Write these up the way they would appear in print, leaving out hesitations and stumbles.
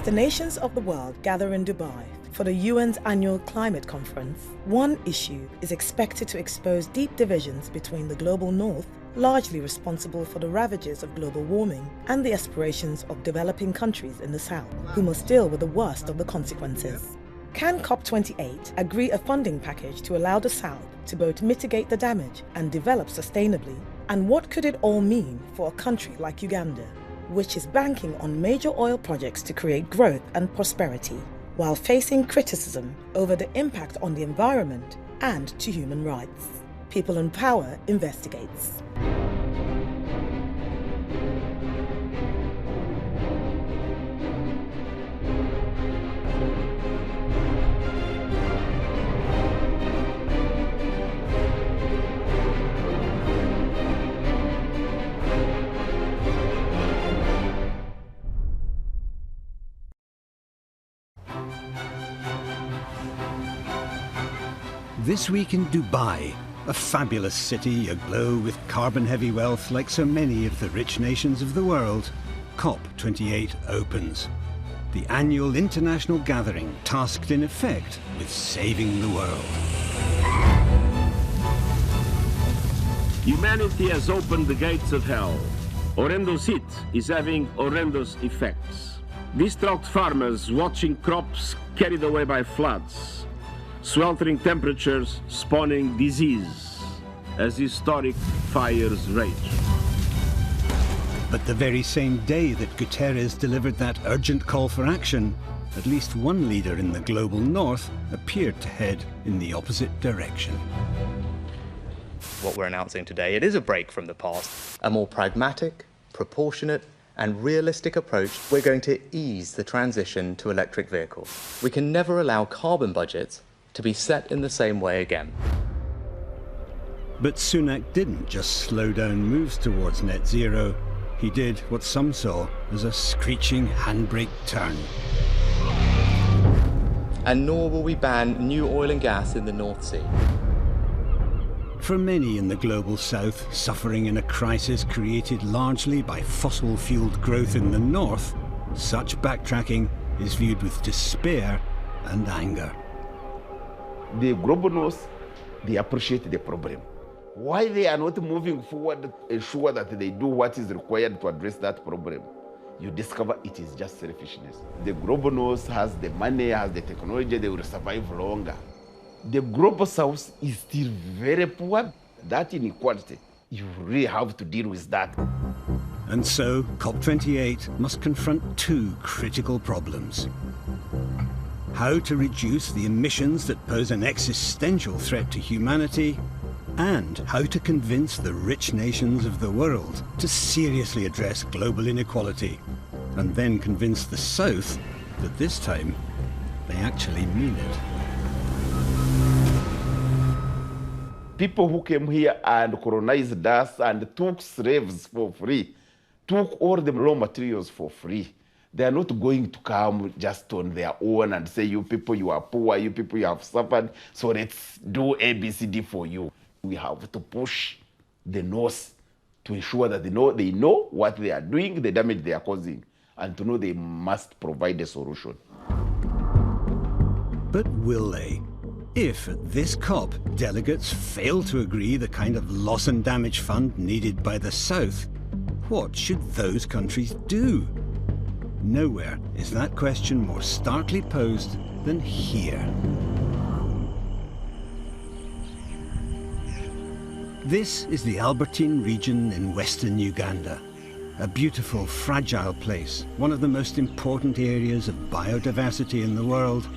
the nations of the world gather in Dubai for the UN's annual climate conference, one issue is expected to expose deep divisions between the global north, largely responsible for the ravages of global warming, and the aspirations of developing countries in the south, who must deal with the worst of the consequences. Can COP28 agree a funding package to allow the south to both mitigate the damage and develop sustainably? And what could it all mean for a country like Uganda, which is banking on major oil projects to create growth and prosperity, while facing criticism over the impact on the environment and to human rights? People in Power investigates. This week in Dubai, a fabulous city aglow with carbon-heavy wealth like so many of the rich nations of the world, COP28 opens. The annual international gathering tasked in effect with saving the world. Humanity has opened the gates of hell. Horrendous heat is having horrendous effects. Distraught farmers watching crops carried away by floods. Sweltering temperatures spawning disease as historic fires rage. But the very same day that Guterres delivered that urgent call for action, at least one leader in the global north appeared to head in the opposite direction. What we're announcing today, it is a break from the past. A more pragmatic, proportionate, and realistic approach. We're going to ease the transition to electric vehicles. We can never allow carbon budgets to be set in the same way again. But Sunak didn't just slow down moves towards net zero. He did what some saw as a screeching handbrake turn. And nor will we ban new oil and gas in the North Sea. For many in the global south, suffering in a crisis created largely by fossil-fueled growth in the north, such backtracking is viewed with despair and anger. The global north, they appreciate the problem. Why they are not moving forward to ensure that they do what is required to address that problem? You discover it is just selfishness. The global north has the money, has the technology, they will survive longer. The global south is still very poor. That inequality, you really have to deal with that. And so, COP28 must confront two critical problems. How to reduce the emissions that pose an existential threat to humanity, and how to convince the rich nations of the world to seriously address global inequality, and then convince the South that this time they actually mean it. People who came here and colonized us and took slaves for free, took all the raw materials for free. They are not going to come just on their own and say, you people, you are poor, you people, you have suffered, so let's do ABCD for you. We have to push the North to ensure that they know what they are doing, the damage they are causing, and to know they must provide a solution. But will they? If at this COP, delegates fail to agree the kind of loss and damage fund needed by the South, what should those countries do? Nowhere is that question more starkly posed than here. This is the Albertine region in western Uganda, a beautiful, fragile place, one of the most important areas of biodiversity in the world,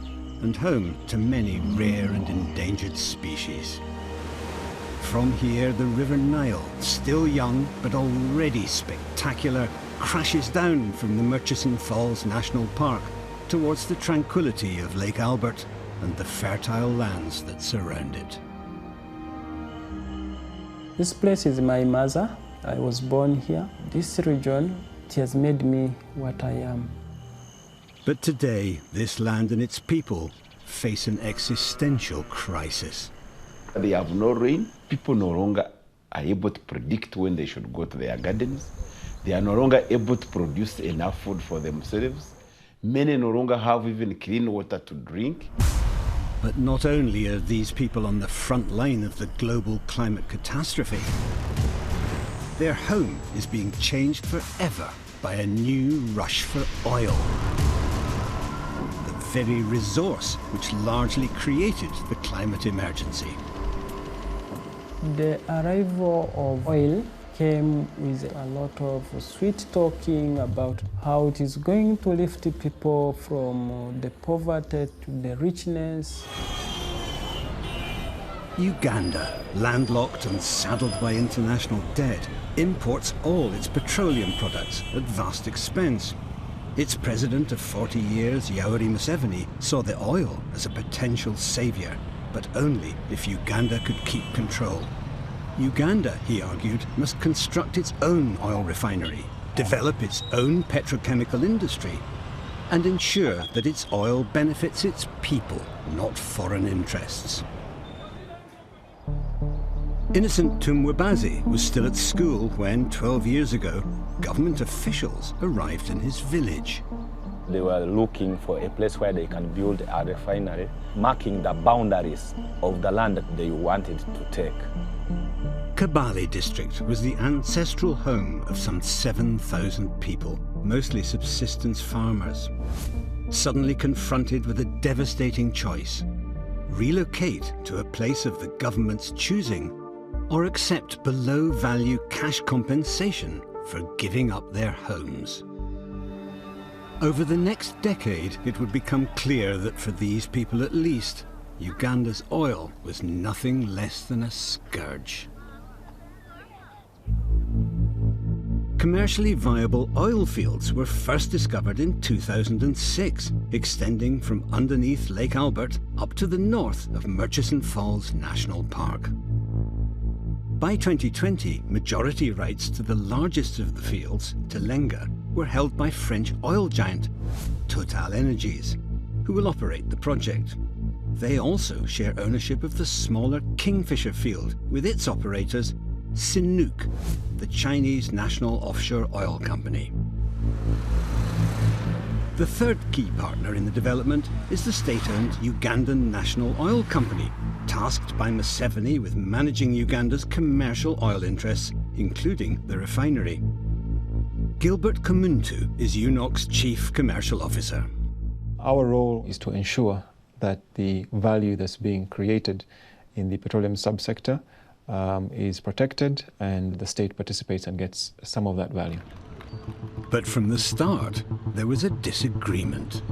and home to many rare and endangered species. From here, the River Nile, still young but already spectacular, crashes down from the Murchison Falls National Park towards the tranquility of Lake Albert and the fertile lands that surround it. This place is my mother. I was born here. This region, it has made me what I am. But today, this land and its people face an existential crisis. They have no rain. People no longer are able to predict when they should go to their gardens. They are no longer able to produce enough food for themselves. Many no longer have even clean water to drink. But not only are these people on the front line of the global climate catastrophe, their home is being changed forever by a new rush for oil. The very resource which largely created the climate emergency. The arrival of oil came with a lot of sweet talking about how it is going to lift people from the poverty to the richness. Uganda, landlocked and saddled by international debt, imports all its petroleum products at vast expense. Its president of 40 years, Yoweri Museveni, saw the oil as a potential saviour, but only if Uganda could keep control. Uganda, he argued, must construct its own oil refinery, develop its own petrochemical industry, and ensure that its oil benefits its people, not foreign interests. Innocent Tumwebazi was still at school when, 12 years ago, government officials arrived in his village. They were looking for a place where they can build a refinery, marking the boundaries of the land that they wanted to take. Kabale district was the ancestral home of some 7,000 people, mostly subsistence farmers. Suddenly confronted with a devastating choice: relocate to a place of the government's choosing, or accept below-value cash compensation for giving up their homes. Over the next decade, it would become clear that for these people at least, Uganda's oil was nothing less than a scourge. Commercially viable oil fields were first discovered in 2006, extending from underneath Lake Albert up to the north of Murchison Falls National Park. By 2020, majority rights to the largest of the fields, Telenga, were held by French oil giant TotalEnergies, who will operate the project. They also share ownership of the smaller Kingfisher field with its operators, Sinuk, the Chinese national offshore oil company. The third key partner in the development is the state-owned Ugandan National Oil Company, tasked by Museveni with managing Uganda's commercial oil interests, including the refinery. Gilbert Kamuntu is UNOC's chief commercial officer. Our role is to ensure that the value that's being created in the petroleum subsector is protected and the state participates and gets some of that value. But from the start, there was a disagreement.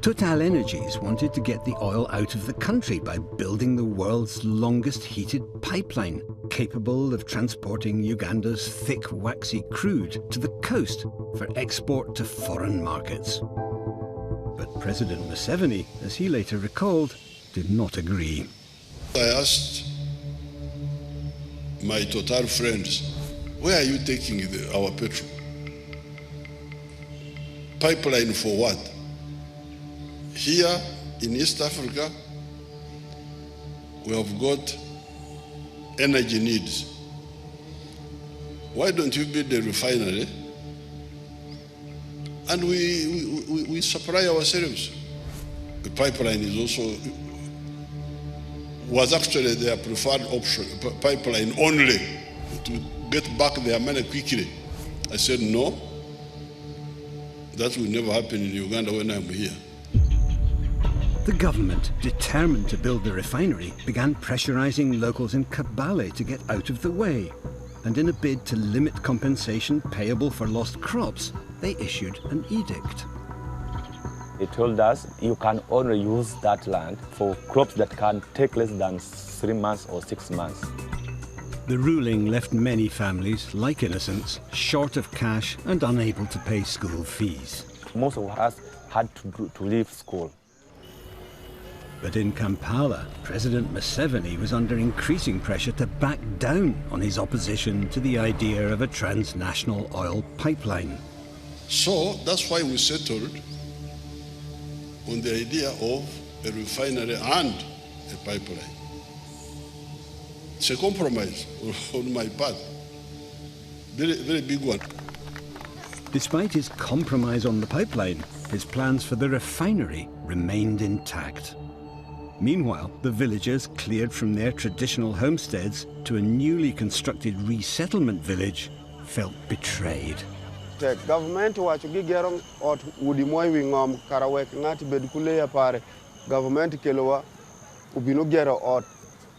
TotalEnergies wanted to get the oil out of the country by building the world's longest heated pipeline, capable of transporting Uganda's thick, waxy crude to the coast for export to foreign markets. But President Museveni, as he later recalled, did not agree. I asked my Total friends, where are you taking our petrol? Pipeline for what? Here in East Africa, we have got energy needs. Why don't you build a refinery and we supply ourselves? The pipeline is also, was actually their preferred option, pipeline only, to get back their money quickly. I said, no, that will never happen in Uganda when I'm here. The government, determined to build the refinery, began pressurizing locals in Kabale to get out of the way. And in a bid to limit compensation payable for lost crops, they issued an edict. They told us you can only use that land for crops that can take less than 3 months or 6 months. The ruling left many families, like Innocence, short of cash and unable to pay school fees. Most of us had to leave school. But in Kampala, President Museveni was under increasing pressure to back down on his opposition to the idea of a transnational oil pipeline. So that's why we settled on the idea of a refinery and a pipeline. It's a compromise on my part, very, very big one. Despite his compromise on the pipeline, his plans for the refinery remained intact. Meanwhile, the villagers cleared from their traditional homesteads to a newly constructed resettlement village felt betrayed. The government wacho gigero ot udi moy wi ngom karawek ngati bed kuleya pare government kelowa ubino gero ot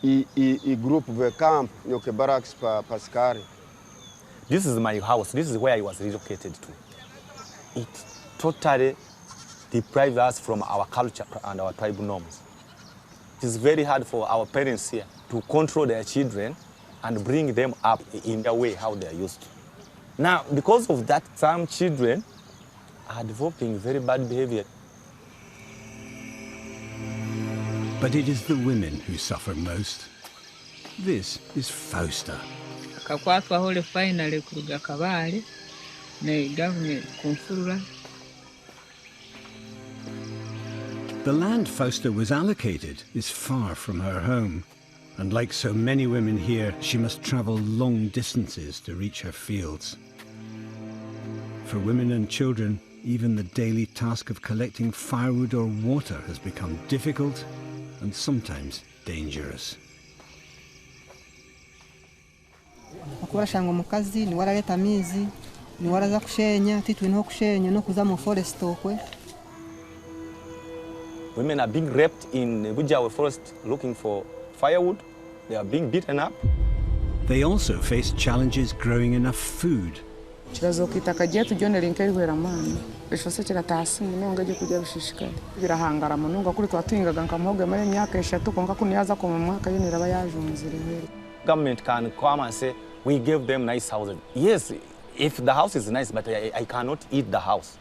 I group ve camp nyoke barracks paskari. This is my house. This is where I was relocated to. It totally deprived us from our culture and our tribal norms. It is very hard for our parents here to control their children and bring them up in the way how they are used to. Now, because of that, some children are developing very bad behavior. But it is the women who suffer most. This is Fausta. The land Fausta was allocated is far from her home. And like so many women here, she must travel long distances to reach her fields. For women and children, even the daily task of collecting firewood or water has become difficult and sometimes dangerous. Women are being raped in Bujawe forest looking for firewood. They are being beaten up. They also face challenges growing enough food. Government can come and say, we give them nice houses. Yes, if the house is nice, but I cannot eat the house.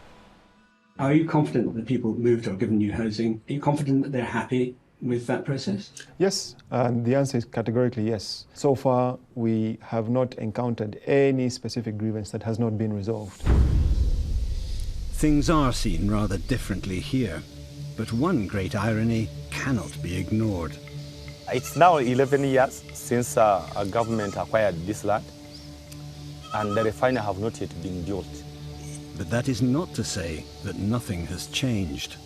Are you confident that people moved or given you housing? Are you confident that they're happy with that process? Yes, the answer is categorically yes. So far, we have not encountered any specific grievance that has not been resolved. Things are seen rather differently here, but one great irony cannot be ignored. It's now 11 years since our government acquired this land, and the refinery have not yet been built. But that is not to say that nothing has changed.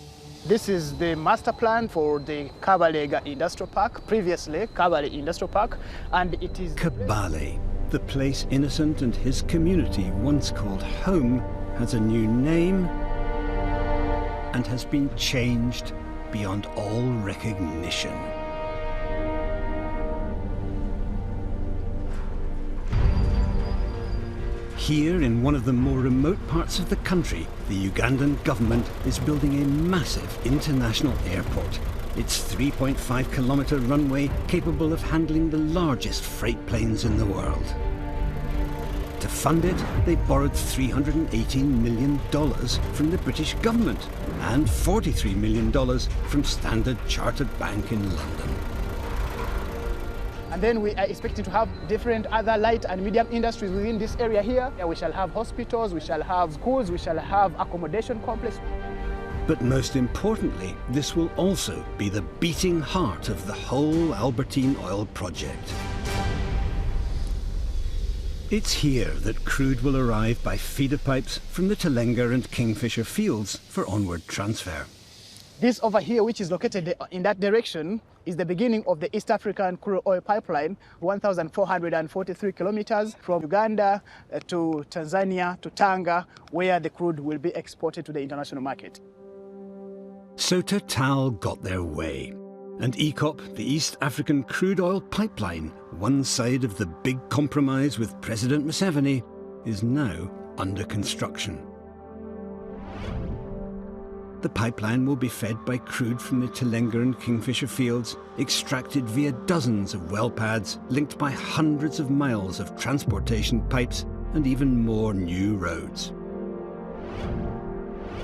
This is the master plan for the Kabale Industrial Park, previously Kabale Industrial Park, and it is... Kabale, the place Innocent and his community once called home, has a new name and has been changed beyond all recognition. Here, in one of the more remote parts of the country, the Ugandan government is building a massive international airport. Its 3.5-kilometre runway capable of handling the largest freight planes in the world. To fund it, they borrowed $318 million from the British government and $43 million from Standard Chartered Bank in London. And then we are expecting to have different other light and medium industries within this area here. We shall have hospitals, we shall have schools, we shall have accommodation complex. But most importantly, this will also be the beating heart of the whole Albertine oil project. It's here that crude will arrive by feeder pipes from the Telenga and Kingfisher fields for onward transfer. This over here, which is located in that direction, is the beginning of the East African crude oil pipeline, 1,443 kilometers from Uganda to Tanzania to Tanga, where the crude will be exported to the international market. So Total got their way. And EACOP, the East African crude oil pipeline, one side of the big compromise with President Museveni, is now under construction. The pipeline will be fed by crude from the Telenga and Kingfisher fields, extracted via dozens of well pads, linked by hundreds of miles of transportation pipes and even more new roads.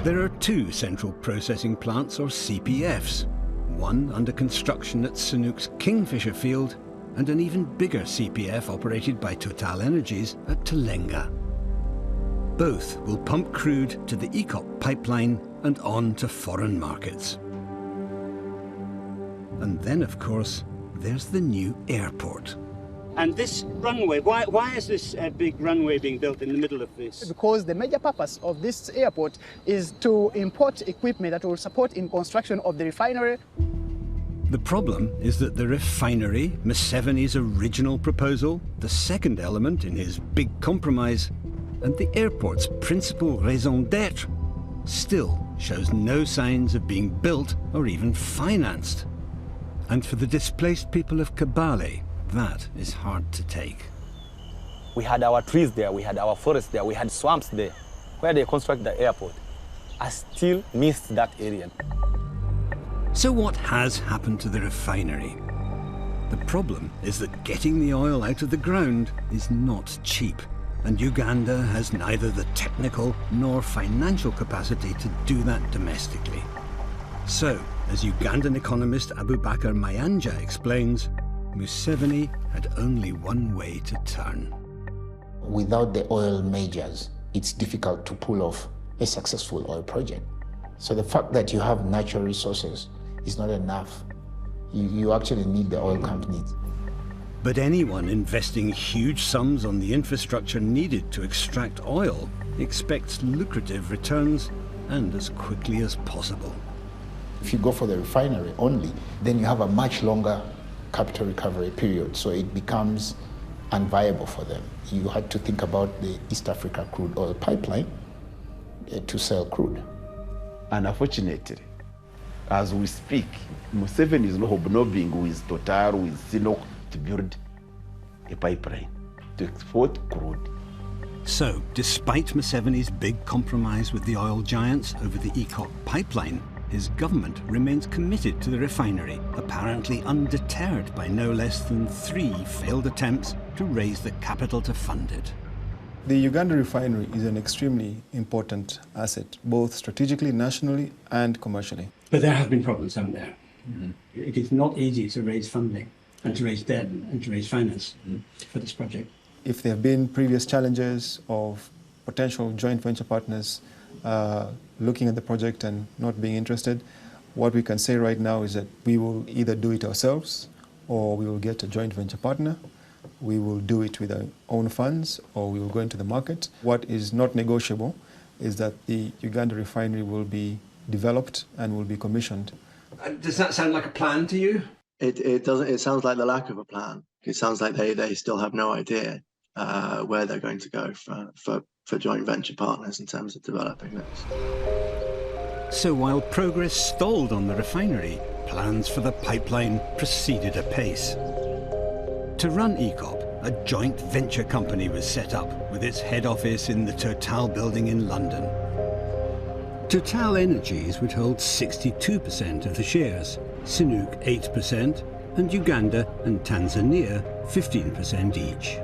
There are two central processing plants, or CPFs, one under construction at Sanook's Kingfisher field and an even bigger CPF operated by Total Energies at Telenga. Both will pump crude to the EACOP pipeline and on to foreign markets. And then, of course, there's the new airport. And this runway, why is this big runway being built in the middle of this? Because the major purpose of this airport is to import equipment that will support in construction of the refinery. The problem is that the refinery, Museveni's original proposal, the second element in his big compromise, and the airport's principal raison d'etre, still shows no signs of being built or even financed. And for the displaced people of Kabale, that is hard to take. We had our trees there, we had our forests there, we had swamps there. Where they construct the airport, I still missed that area. So what has happened to the refinery? The problem is that getting the oil out of the ground is not cheap, and Uganda has neither the technical nor financial capacity to do that domestically. So, as Ugandan economist Abubakar Mayanja explains, Museveni had only one way to turn. Without the oil majors, it's difficult to pull off a successful oil project. So the fact that you have natural resources is not enough. You actually need the oil companies. But anyone investing huge sums on the infrastructure needed to extract oil expects lucrative returns and as quickly as possible. If you go for the refinery only, then you have a much longer capital recovery period, so it becomes unviable for them. You had to think about the East Africa crude oil pipeline to sell crude. And unfortunately, as we speak, Museveni is hobnobbing with Total, with Sinok to build a pipeline to export crude. So, despite Museveni's big compromise with the oil giants over the EACOP pipeline, his government remains committed to the refinery, apparently undeterred by no less than 3 failed attempts to raise the capital to fund it. The Uganda refinery is an extremely important asset, both strategically, nationally, and commercially. But there have been problems, haven't there? Mm-hmm. It is not easy to raise funding and to raise debt and to raise finance for this project. If there have been previous challenges of potential joint venture partners looking at the project and not being interested, what we can say right now is that we will either do it ourselves or we will get a joint venture partner. We will do it with our own funds or we will go into the market. What is not negotiable is that the Uganda refinery will be developed and will be commissioned. Does that sound like a plan to you? It doesn't. It sounds like the lack of a plan. It sounds like they still have no idea where they're going to go for joint venture partners in terms of developing this. So while progress stalled on the refinery, plans for the pipeline proceeded apace. To run EACOP, a joint venture company was set up with its head office in the Total building in London. Total Energies would hold 62% of the shares, Sinuk 8%, and Uganda and Tanzania 15% each.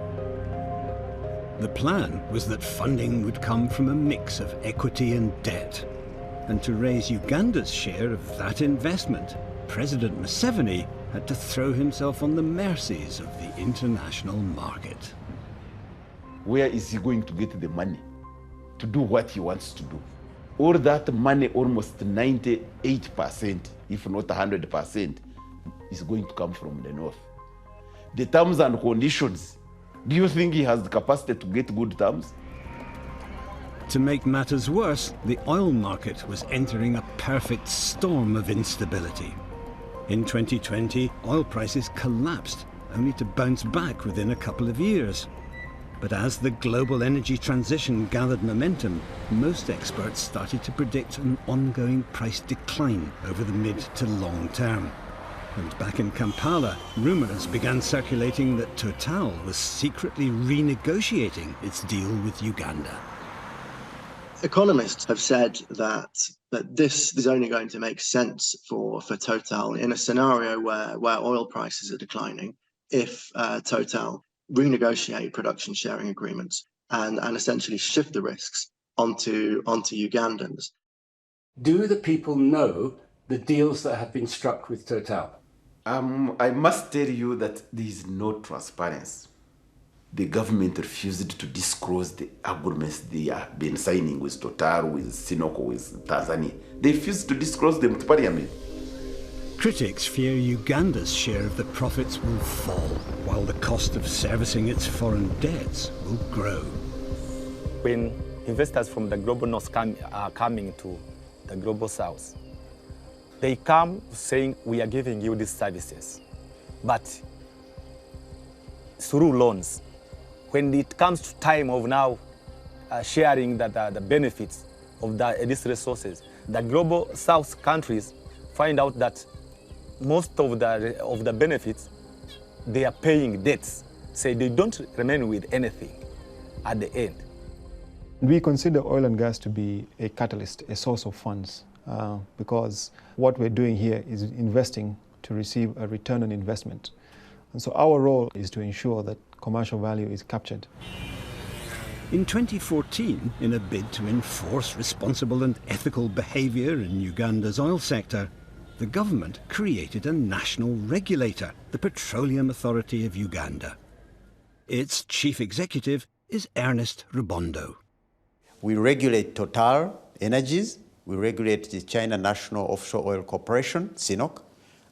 The plan was that funding would come from a mix of equity and debt. And to raise Uganda's share of that investment, President Museveni had to throw himself on the mercies of the international market. Where is he going to get the money to do what he wants to do? All that money, almost 98%, if not 100%, is going to come from the north. The terms and conditions, do you think he has the capacity to get good terms? To make matters worse, the oil market was entering a perfect storm of instability. In 2020, oil prices collapsed, only to bounce back within a couple of years. But as the global energy transition gathered momentum, most experts started to predict an ongoing price decline over the mid to long term. And back in Kampala, rumours began circulating that Total was secretly renegotiating its deal with Uganda. Economists have said that this is only going to make sense for Total in a scenario where oil prices are declining, if Total renegotiate production sharing agreements and essentially shift the risks onto Ugandans. Do the people know the deals that have been struck with Total? I must tell you that there is no transparency. The government refused to disclose the agreements they have been signing with Total, with Sinoko, with Tanzania. They refused to disclose them to Parliament. Critics fear Uganda's share of the profits will fall, while the cost of servicing its foreign debts will grow. When investors from the global north are coming to the global south, they come saying, we are giving you these services, but through loans. When it comes to time of now sharing the benefits of these resources, the global south countries find out that most of the benefits, they are paying debts. Say they don't remain with anything at the end. We consider oil and gas to be a catalyst, a source of funds, because what we're doing here is investing to receive a return on investment. And so our role is to ensure that commercial value is captured. In 2014, in a bid to enforce responsible and ethical behaviour in Uganda's oil sector, the government created a national regulator, the Petroleum Authority of Uganda. Its chief executive is Ernest Rubondo. We regulate Total Energies, we regulate the China National Offshore Oil Corporation, CNOOC,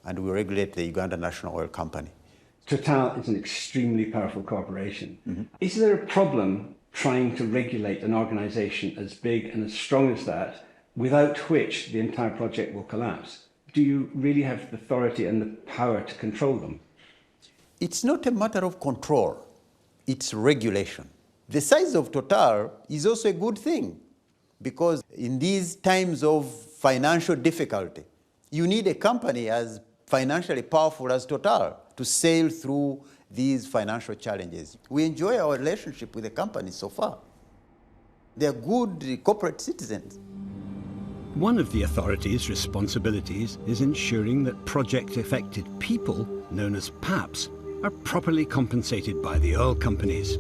and we regulate the Uganda National Oil Company. Total is an extremely powerful corporation. Mm-hmm. Is there a problem trying to regulate an organisation as big and as strong as that, without which the entire project will collapse? Do you really have the authority and the power to control them? It's not a matter of control, it's regulation. The size of Total is also a good thing, because in these times of financial difficulty, you need a company as financially powerful as Total to sail through these financial challenges. We enjoy our relationship with the company so far. They are good corporate citizens. One of the authority's responsibilities is ensuring that project-affected people, known as PAPs, are properly compensated by the oil companies.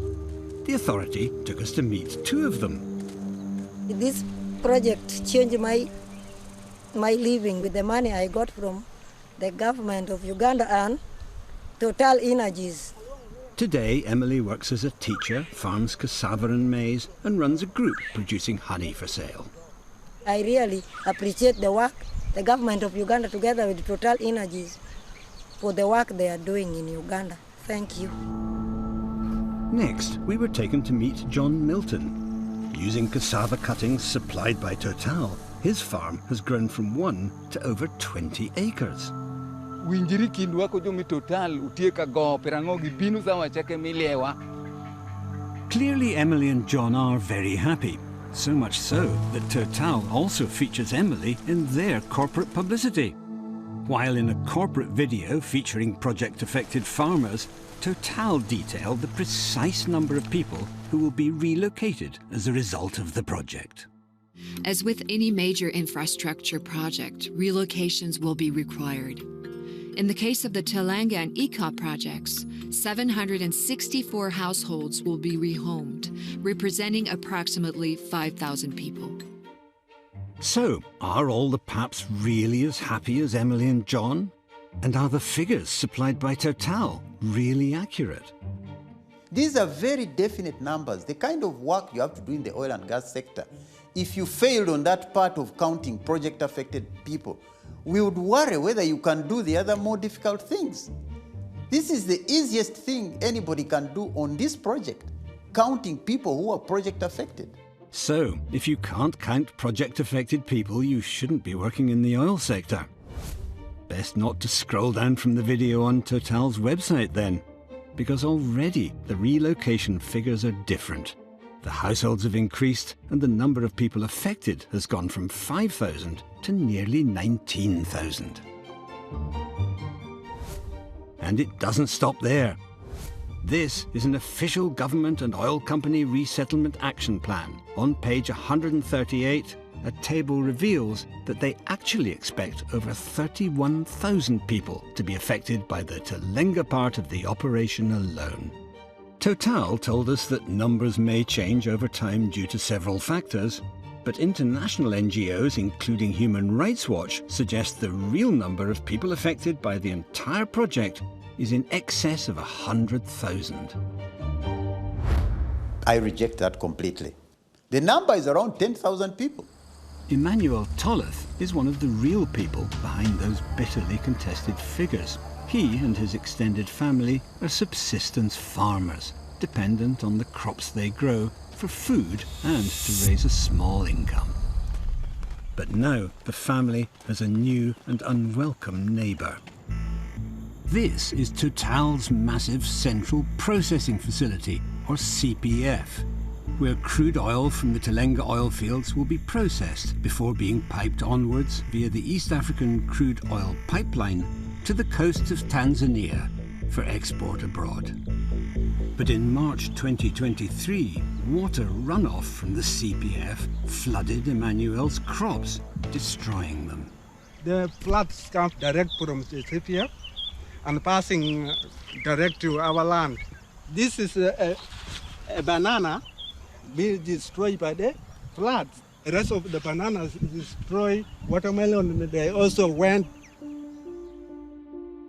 The authority took us to meet two of them. This project changed my living with the money I got from the government of Uganda and Total Energies. Today, Emily works as a teacher, farms cassava and maize, and runs a group producing honey for sale. I really appreciate the work, the government of Uganda together with Total Energies, for the work they are doing in Uganda. Thank you. Next, we were taken to meet John Milton. Using cassava cuttings supplied by Total, his farm has grown from 1 to over 20 acres. Clearly, Emily and John are very happy. So much so that Total also features Emily in their corporate publicity. While in a corporate video featuring project-affected farmers, Total detailed the precise number of people who will be relocated as a result of the project. As with any major infrastructure project, relocations will be required. In the case of the Telanga and Ika projects, 764 households will be rehomed, representing approximately 5,000 people. So, are all the PAPs really as happy as Emily and John? And are the figures supplied by Total really accurate? These are very definite numbers, the kind of work you have to do in the oil and gas sector. If you failed on that part of counting project-affected people, we would worry whether you can do the other more difficult things. This is the easiest thing anybody can do on this project, counting people who are project-affected. So, if you can't count project-affected people, you shouldn't be working in the oil sector. Best not to scroll down from the video on Total's website then, because already the relocation figures are different. The households have increased and the number of people affected has gone from 5,000 to nearly 19,000. And it doesn't stop there. This is an official government and oil company resettlement action plan. On page 138, a table reveals that they actually expect over 31,000 people to be affected by the Telenga part of the operation alone. Total told us that numbers may change over time due to several factors, but international NGOs, including Human Rights Watch, suggest the real number of people affected by the entire project is in excess of 100,000. I reject that completely. The number is around 10,000 people. Emmanuel Tolleth is one of the real people behind those bitterly contested figures. He and his extended family are subsistence farmers, dependent on the crops they grow for food and to raise a small income. But now the family has a new and unwelcome neighbour. This is Total's massive central processing facility, or CPF, where crude oil from the Telenga oil fields will be processed before being piped onwards via the East African crude oil pipeline to the coast of Tanzania for export abroad. But in March 2023, water runoff from the CPF flooded Emmanuel's crops, destroying them. The floods come direct from the CPF and passing direct to our land. This is a banana being destroyed by the floods. The rest of the bananas destroy watermelon, and they also went.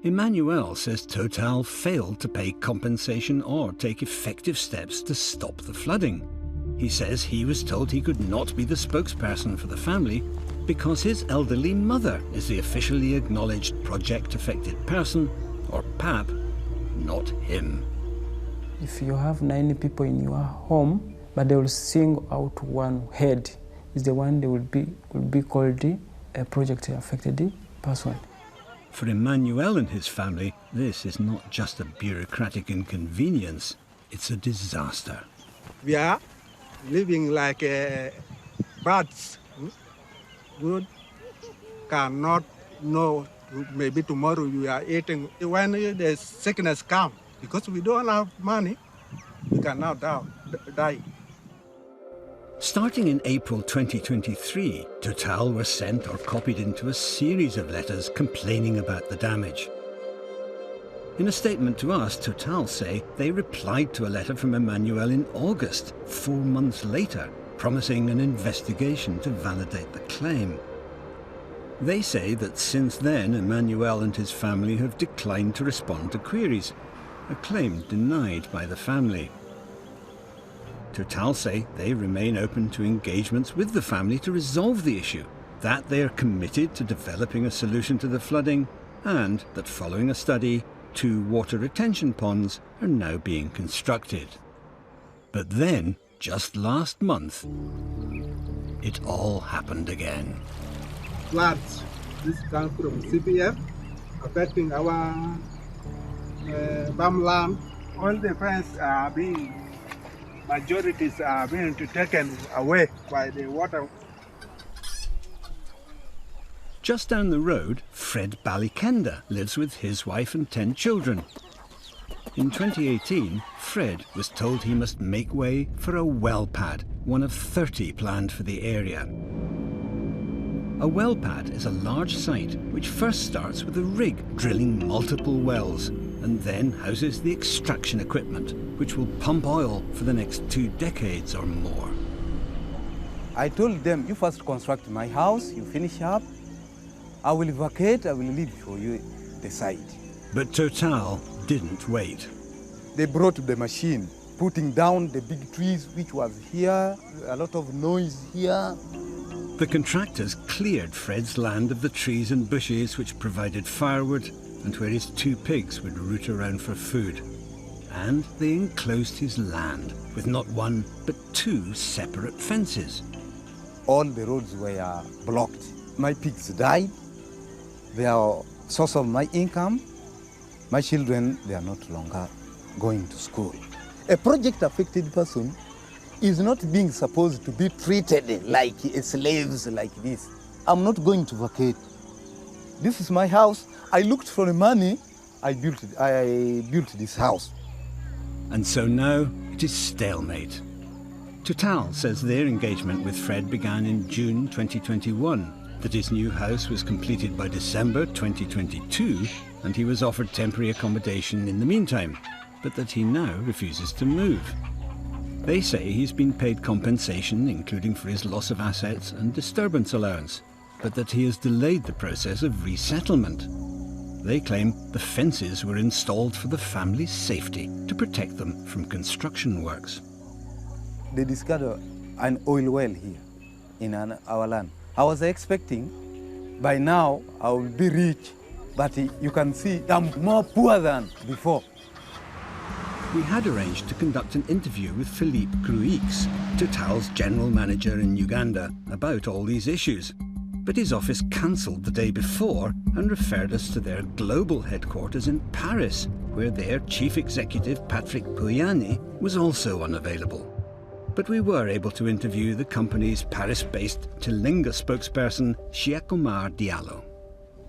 Emmanuel says Total failed to pay compensation or take effective steps to stop the flooding. He says he was told he could not be the spokesperson for the family because his elderly mother is the officially acknowledged project affected person, or PAP, not him. If you have 9 people in your home, but they will single out one head, is the one they will be called a project affected person. For Emmanuel and his family, this is not just a bureaucratic inconvenience, it's a disaster. We are living like birds. Good cannot know, maybe tomorrow we are eating. When the sickness comes, because we don't have money, we cannot die. Starting in April 2023, Total were sent or copied into a series of letters complaining about the damage. In a statement to us, Total say they replied to a letter from Emmanuel in August, 4 months later, promising an investigation to validate the claim. They say that since then, Emmanuel and his family have declined to respond to queries, a claim denied by the family. Total say they remain open to engagements with the family to resolve the issue, that they are committed to developing a solution to the flooding, and that following a study, 2 water retention ponds are now being constructed. But then, just last month, it all happened again. Floods, this comes from CPF, affecting our farmland. All the fences are majorities are being taken away by the water. Just down the road, Fred Balikenda lives with his wife and 10 children. In 2018, Fred was told he must make way for a well pad, one of 30 planned for the area. A well pad is a large site which first starts with a rig drilling multiple wells and then houses the extraction equipment, which will pump oil for the next 2 decades or more. I told them, you first construct my house, you finish up, I will vacate, I will leave for you the site. But Total didn't wait. They brought the machine, putting down the big trees which was here, a lot of noise here. The contractors cleared Fred's land of the trees and bushes which provided firewood and where his 2 pigs would root around for food. And they enclosed his land with not 1 but 2 separate fences. All the roads were blocked. My pigs died. They are source of my income. My children, they are not longer going to school. A project-affected person is not being supposed to be treated like slaves like this. I'm not going to vacate. This is my house. I looked for the money. I built this house. And so now it is stalemate. Total says their engagement with Fred began in June 2021, that his new house was completed by December 2022, and he was offered temporary accommodation in the meantime, but that he now refuses to move. They say he's been paid compensation, including for his loss of assets and disturbance allowance, but that he has delayed the process of resettlement. They claim the fences were installed for the family's safety to protect them from construction works. They discovered an oil well here in our land. I was expecting by now I will be rich, but you can see I'm more poor than before. We had arranged to conduct an interview with Philippe Gruix, Total's general manager in Uganda, about all these issues. But his office cancelled the day before and referred us to their global headquarters in Paris, where their chief executive, Patrick Pouyanné, was also unavailable. But we were able to interview the company's Paris-based Tilinga spokesperson, Cheikh Omar Diallo.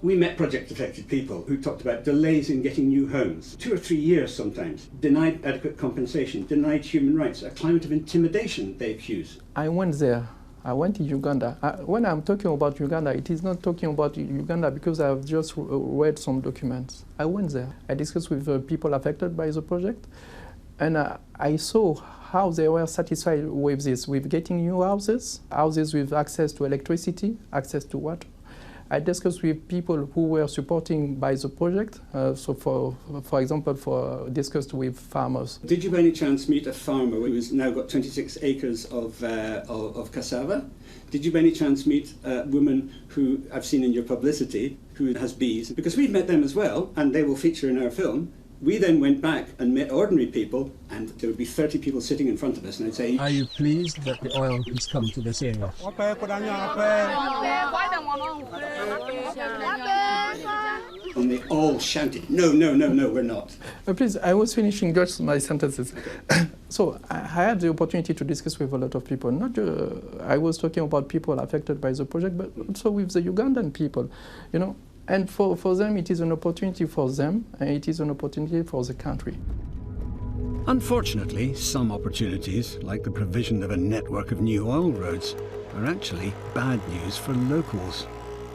We met project-affected people who talked about delays in getting new homes, 2 or 3 years sometimes, denied adequate compensation, denied human rights, a climate of intimidation they accuse. I went there. I went to Uganda. When I'm talking about Uganda, it is not talking about Uganda because I've just read some documents. I went there. I discussed with people affected by the project, and I saw how they were satisfied with this, with getting new houses, houses with access to electricity, access to water. I discussed with people who were supporting by the project. So for example, discussed with farmers. Did you by any chance meet a farmer who's now got 26 acres of cassava? Did you by any chance meet a woman who I've seen in your publicity who has bees? Because we've met them as well, and they will feature in our film. We then went back and met ordinary people, and there would be 30 people sitting in front of us, and I'd say, "Are you pleased that the oil has come to this area?" And they all shouted, "No, no, no, no, we're not." Please, I was finishing just my sentences. So I had the opportunity to discuss with a lot of people. I was talking about people affected by the project, but also with the Ugandan people, you know. And for them, it is an opportunity for them, and it is an opportunity for the country. Unfortunately, some opportunities, like the provision of a network of new oil roads, are actually bad news for locals.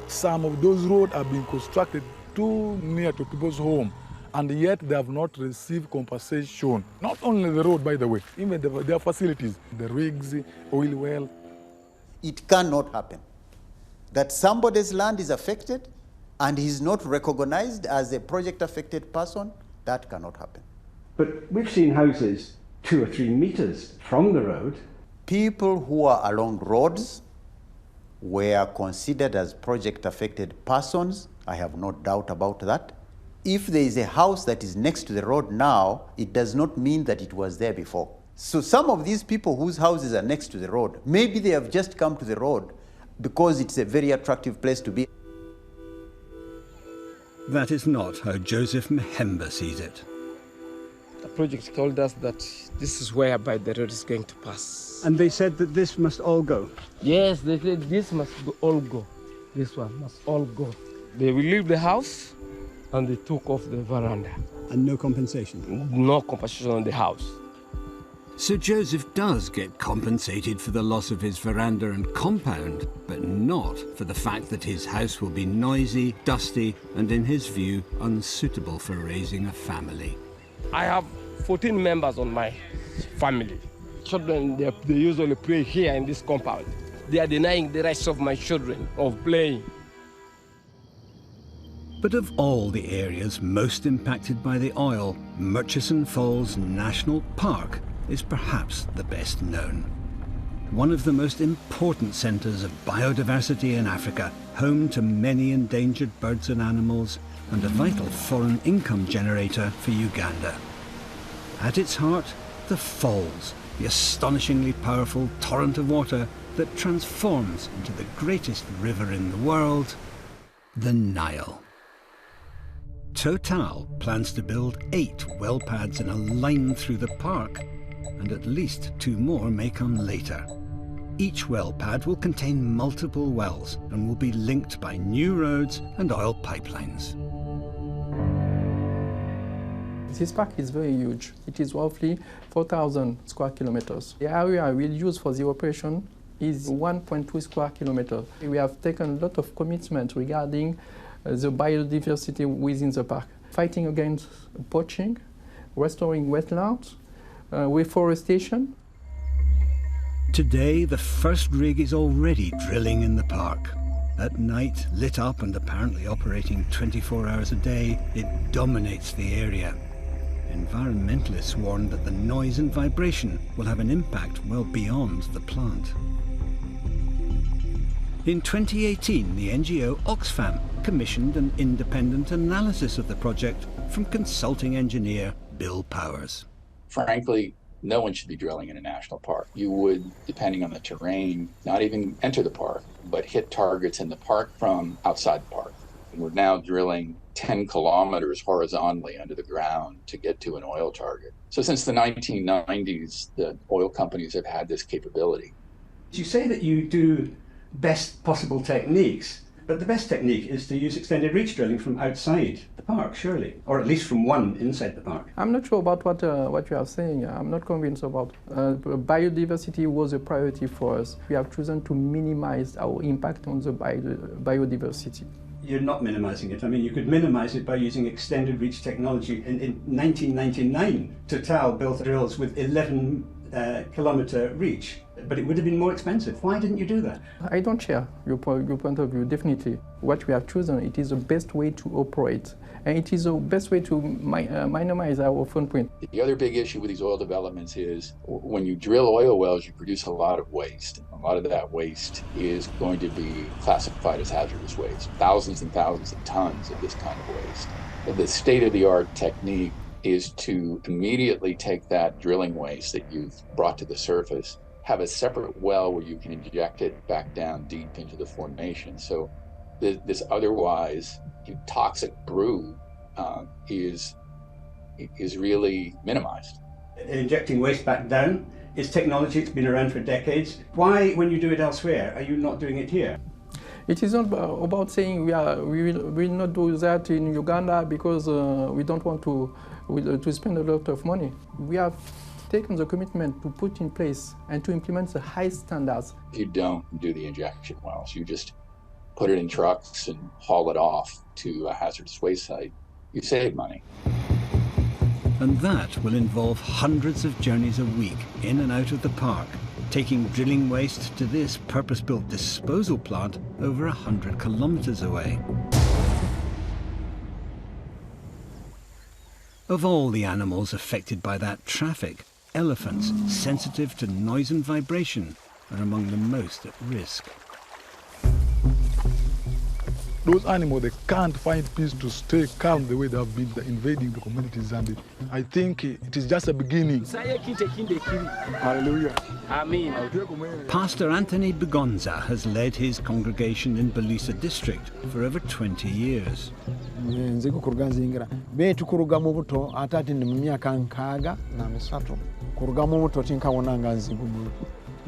Some of those roads are being constructed too near to people's home, and yet they have not received compensation. Not only the road, by the way, even their facilities, the rigs, oil well. It cannot happen that somebody's land is affected and he's not recognized as a project-affected person. That cannot happen. But we've seen houses 2 or 3 meters from the road. People who are along roads were considered as project-affected persons. I have no doubt about that. If there is a house that is next to the road now, it does not mean that it was there before. So some of these people whose houses are next to the road, maybe they have just come to the road because it's a very attractive place to be. That is not how Joseph Mahemba sees it. The project told us that this is whereby the road is going to pass. And they said that this must all go? Yes, they said this must all go. This one must all go. They will leave the house and they took off the veranda. And no compensation? No compensation on the house. So Joseph does get compensated for the loss of his veranda and compound, but not for the fact that his house will be noisy, dusty, and in his view, unsuitable for raising a family. I have 14 members on my family. Children, they usually play here in this compound. They are denying the rights of my children of playing. But of all the areas most impacted by the oil, Murchison Falls National Park is perhaps the best known. One of the most important centres of biodiversity in Africa, home to many endangered birds and animals, and a vital foreign income generator for Uganda. At its heart, the Falls, the astonishingly powerful torrent of water that transforms into the greatest river in the world, the Nile. Total plans to build 8 well pads in a line through the park, and at least 2 more may come later. Each well pad will contain multiple wells and will be linked by new roads and oil pipelines. This park is very huge. It is roughly 4,000 square kilometers. The area we'll use for the operation is 1.2 square kilometers. We have taken a lot of commitment regarding the biodiversity within the park, fighting against poaching, restoring wetlands, reforestation. Today, the first rig is already drilling in the park. At night, lit up and apparently operating 24 hours a day, it dominates the area. Environmentalists warn that the noise and vibration will have an impact well beyond the plant. In 2018, the NGO Oxfam commissioned an independent analysis of the project from consulting engineer Bill Powers. Frankly, no one should be drilling in a national park. You would, depending on the terrain, not even enter the park, but hit targets in the park from outside the park. We're now drilling 10 kilometers horizontally under the ground to get to an oil target. So since the 1990s, the oil companies have had this capability. You say that you do best possible techniques, but the best technique is to use extended reach drilling from outside the park, surely, or at least from one inside the park. I'm not sure about what you are saying. I'm not convinced about biodiversity was a priority for us. We have chosen to minimize our impact on the biodiversity. You're not minimizing it. I mean, you could minimize it by using extended reach technology. In 1999, Total built drills with 11-kilometer reach, but it would have been more expensive. Why didn't you do that? I don't share your point of view, definitely. What we have chosen, it is the best way to operate, and it is the best way to minimize our footprint. The other big issue with these oil developments is when you drill oil wells, you produce a lot of waste. A lot of that waste is going to be classified as hazardous waste. Thousands and thousands of tons of this kind of waste. The state-of-the-art technique is to immediately take that drilling waste that you've brought to the surface, have a separate well where you can inject it back down deep into the formation. So this otherwise toxic brew is really minimized. Injecting waste back down is technology that's been around for decades. Why, when you do it elsewhere, are you not doing it here? It is not about saying we will not do that in Uganda because we don't want to spend a lot of money. We have taken the commitment to put in place and to implement the high standards. You don't do the injection wells. You just put it in trucks and haul it off to a hazardous waste site. You save money. And that will involve hundreds of journeys a week in and out of the park, taking drilling waste to this purpose-built disposal plant over 100 kilometers away. Of all the animals affected by that traffic, elephants, sensitive to noise and vibration, are among the most at risk. Those animals, they can't find peace to stay calm the way they have been invading the communities, and I think it is just a beginning. Hallelujah. Amen. Pastor Anthony Bugonza has led his congregation in Balisa district for over 20 years.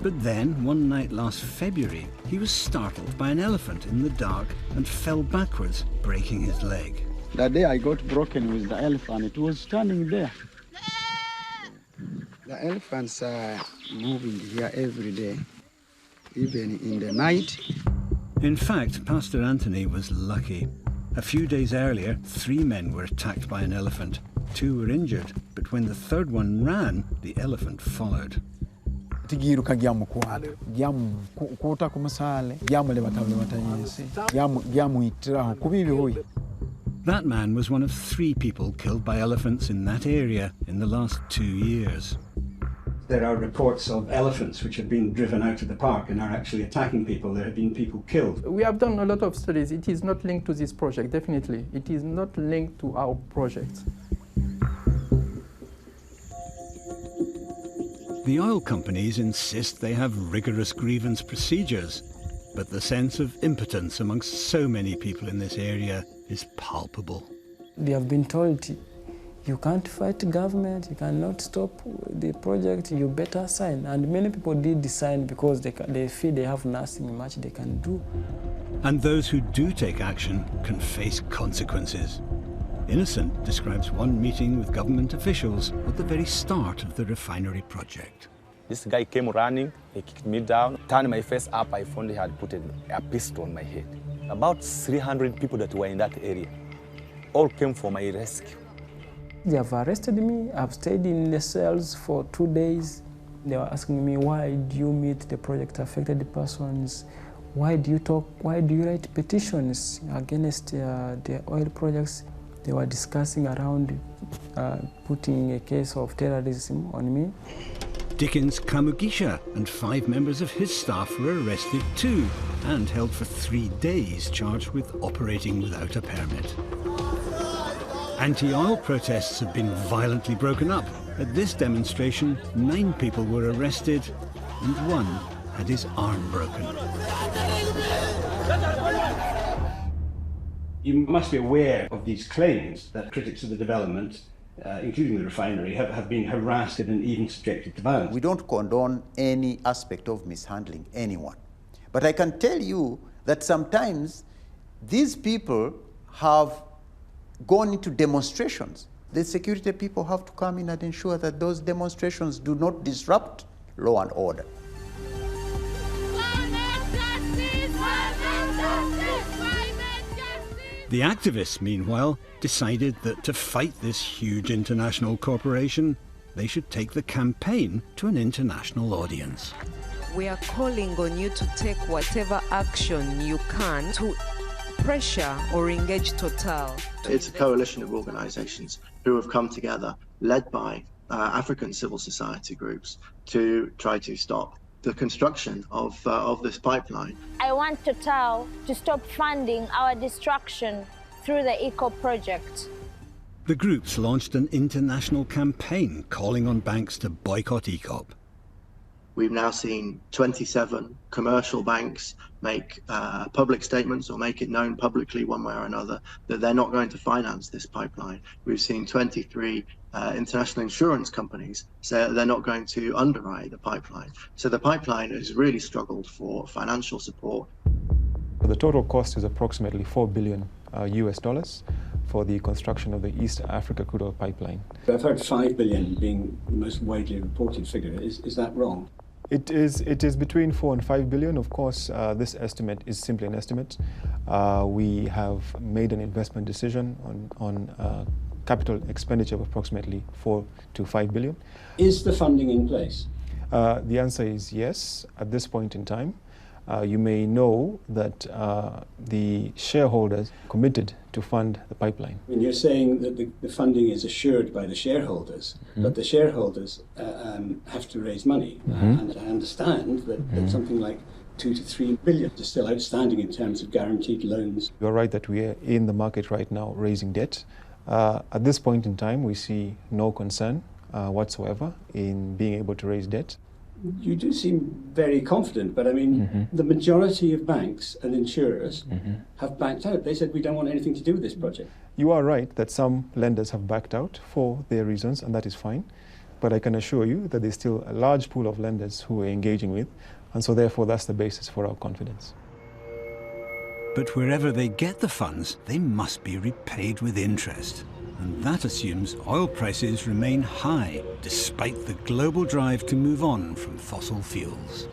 But then, one night last February, he was startled by an elephant in the dark and fell backwards, breaking his leg. That day I got broken with the elephant. It was standing there. The elephants are moving here every day, even in the night. In fact, Pastor Anthony was lucky. A few days earlier, 3 men were attacked by an elephant. 2 were injured, but when the third one ran, the elephant followed. That man was one of 3 people killed by elephants in that area in the last 2 years. There are reports of elephants which have been driven out of the park and are actually attacking people. There have been people killed. We have done a lot of studies. It is not linked to this project, definitely. It is not linked to our project. The oil companies insist they have rigorous grievance procedures, but the sense of impotence amongst so many people in this area is palpable. They have been told, you can't fight government, you cannot stop the project, you better sign. And many people did sign because they feel they have nothing much they can do. And those who do take action can face consequences. Innocent describes one meeting with government officials at the very start of the refinery project. This guy came running, he kicked me down, turned my face up, I found he had put a pistol on my head. About 300 people that were in that area all came for my rescue. They have arrested me, I've stayed in the cells for 2 days. They were asking me, why do you meet the project affected persons? Why do you talk, why do you write petitions against the oil projects? They were discussing around putting a case of terrorism on me. Dickens Kamugisha and 5 members of his staff were arrested too and held for 3 days, charged with operating without a permit. Anti-oil protests have been violently broken up. At this demonstration, 9 people were arrested and 1 had his arm broken. You must be aware of these claims that critics of the development, including the refinery, have been harassed and even subjected to violence. We don't condone any aspect of mishandling anyone. But I can tell you that sometimes these people have gone into demonstrations. The security people have to come in and ensure that those demonstrations do not disrupt law and order. The activists, meanwhile, decided that to fight this huge international corporation, they should take the campaign to an international audience. We are calling on you to take whatever action you can to pressure or engage Total. It's a coalition of organisations who have come together, led by African civil society groups, to try to stop the construction of this pipeline. I want Total to stop funding our destruction through the ECO project. The groups launched an international campaign calling on banks to boycott ECOP. We've now seen 27 commercial banks make public statements or make it known publicly one way or another that they're not going to finance this pipeline. We've seen 23 international insurance companies say they're not going to underwrite the pipeline. So the pipeline has really struggled for financial support. The total cost is approximately $4 billion US dollars for the construction of the East Africa crude oil pipeline. I've heard 5 billion being the most widely reported figure. Is that wrong? It is between 4 and 5 billion. Of course, this estimate is simply an estimate. We have made an investment decision on capital expenditure of approximately 4 to 5 billion. Is the funding in place? The answer is yes, at this point in time. You may know that the shareholders committed to fund the pipeline. And you're saying that the funding is assured by the shareholders, but the shareholders have to raise money. And I understand that something like 2 to 3 billion is still outstanding in terms of guaranteed loans. You're right that we are in the market right now raising debt. At this point in time, we see no concern whatsoever in being able to raise debt. You do seem very confident, but I mean, the majority of banks and insurers have backed out. They said, we don't want anything to do with this project. You are right that some lenders have backed out for their reasons, and that is fine. But I can assure you that there's still a large pool of lenders who we're engaging with, and so therefore that's the basis for our confidence. But wherever they get the funds, they must be repaid with interest. And that assumes oil prices remain high, despite the global drive to move on from fossil fuels.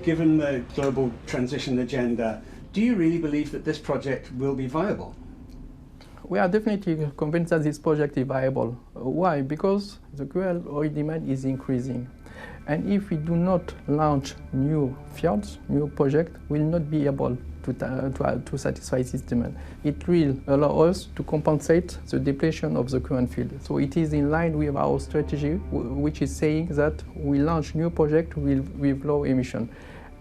Given the global transition agenda, do you really believe that this project will be viable? We are definitely convinced that this project is viable. Why? Because the crude oil demand is increasing. And if we do not launch new fields, new projects, we will not be able to satisfy this demand. It will allow us to compensate the depletion of the current field. So it is in line with our strategy, which is saying that we launch new projects with low emission.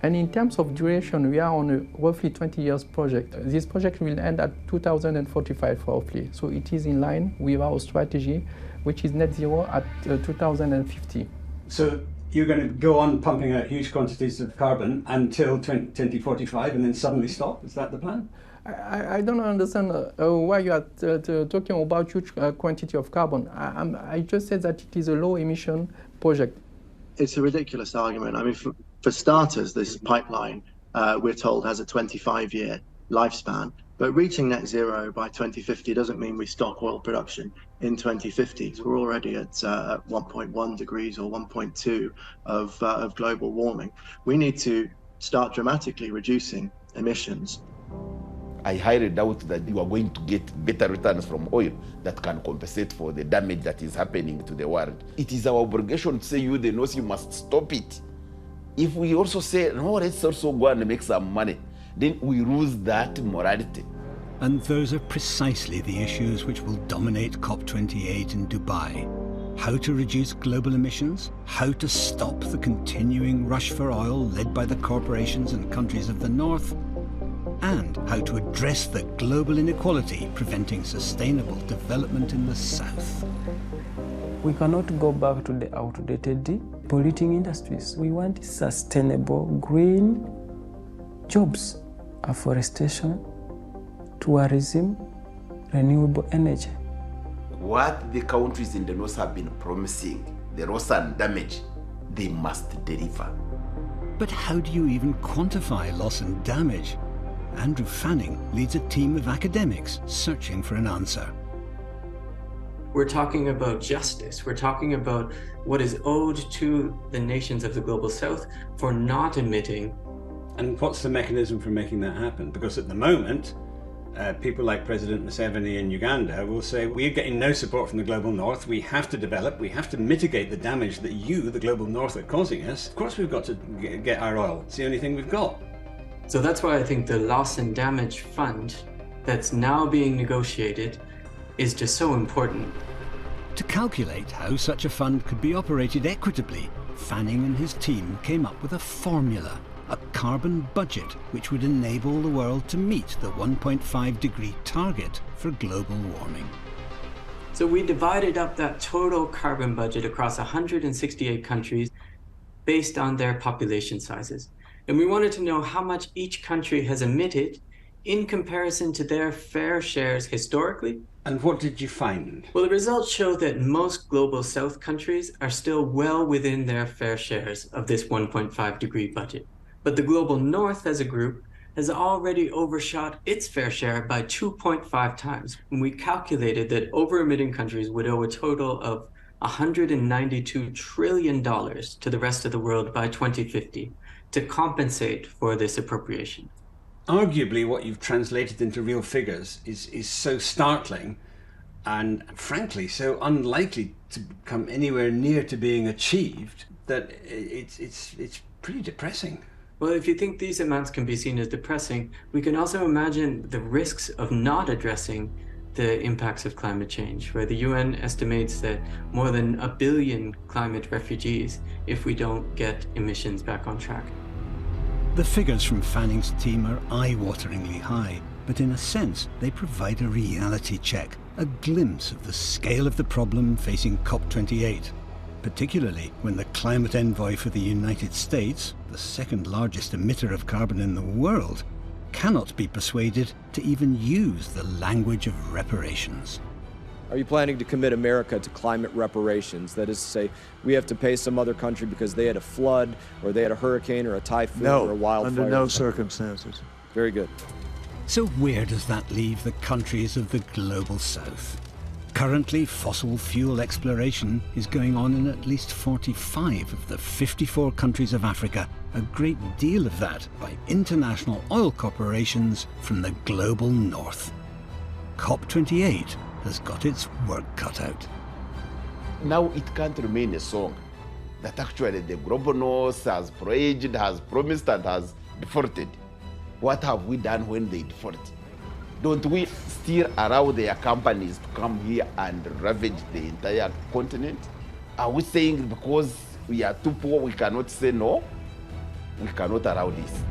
And in terms of duration, we are on a roughly 20 years project. This project will end at 2045 roughly. So it is in line with our strategy, which is net zero at 2050. So you're going to go on pumping out huge quantities of carbon until 2045 and then suddenly stop? Is that the plan? I don't understand why you are talking about huge quantity of carbon. I just said that it is a low emission project. It's a ridiculous argument. I mean, for starters, this pipeline, we're told, has a 25-year lifespan. But reaching net zero by 2050 doesn't mean we stop oil production in 2050. So we're already at 1.1 degrees or 1.2 of global warming. We need to start dramatically reducing emissions. I highly doubt that you are going to get better returns from oil that can compensate for the damage that is happening to the world. It is our obligation to say you must stop it. If we also say, no, let's also go and make some money, then we lose that morality. And those are precisely the issues which will dominate COP28 in Dubai. how to reduce global emissions, how to stop the continuing rush for oil led by the corporations and countries of the North, and how to address the global inequality preventing sustainable development in the South. We cannot go back to the outdated polluting industries. We want sustainable green jobs, afforestation, tourism, renewable energy. What the countries in the North have been promising, the loss and damage, they must deliver. But how do you even quantify loss and damage? Andrew Fanning leads a team of academics searching for an answer. We're talking about justice. We're talking about what is owed to the nations of the Global South for not emitting. And what's the mechanism for making that happen? Because at the moment, people like President Museveni in Uganda will say, we're getting no support from the Global North. We have to develop, we have to mitigate the damage that you, the Global North, are causing us. Of course we've got to get our oil. It's the only thing we've got. So that's why I think the loss and damage fund that's now being negotiated is just so important. To calculate how such a fund could be operated equitably, Fanning and his team came up with a formula, a carbon budget which would enable the world to meet the 1.5-degree target for global warming. So we divided up that total carbon budget across 168 countries based on their population sizes. And we wanted to know how much each country has emitted in comparison to their fair shares historically. And what did you find? Well, the results show that most Global South countries are still well within their fair shares of this 1.5-degree budget. But the Global North as a group has already overshot its fair share by 2.5 times. And we calculated that over-emitting countries would owe a total of $192 trillion to the rest of the world by 2050 to compensate for this appropriation. Arguably, what you've translated into real figures is so startling and, frankly, so unlikely to come anywhere near to being achieved that it's pretty depressing. Well, if you think these amounts can be seen as depressing, we can also imagine the risks of not addressing the impacts of climate change, where the UN estimates that more than 1 billion climate refugees if we don't get emissions back on track. The figures from Fanning's team are eye-wateringly high, but in a sense they provide a reality check, a glimpse of the scale of the problem facing COP28, particularly when the climate envoy for the United States, the second largest emitter of carbon in the world, cannot be persuaded to even use the language of reparations. Are you planning to commit America to climate reparations? That is to say, we have to pay some other country because they had a flood, or they had a hurricane, or a typhoon, or a wildfire? No, under no circumstances. Very good. So where does that leave the countries of the Global South? Currently, fossil fuel exploration is going on in at least 45 of the 54 countries of Africa, a great deal of that by international oil corporations from the Global North. COP28 has got its work cut out. Now it can't remain a song that actually the Global North has pledged, has promised, and has defaulted. What have we done when they default? Don't we still allow their companies to come here and ravage the entire continent? Are we saying because we are too poor we cannot say no? We cannot allow this.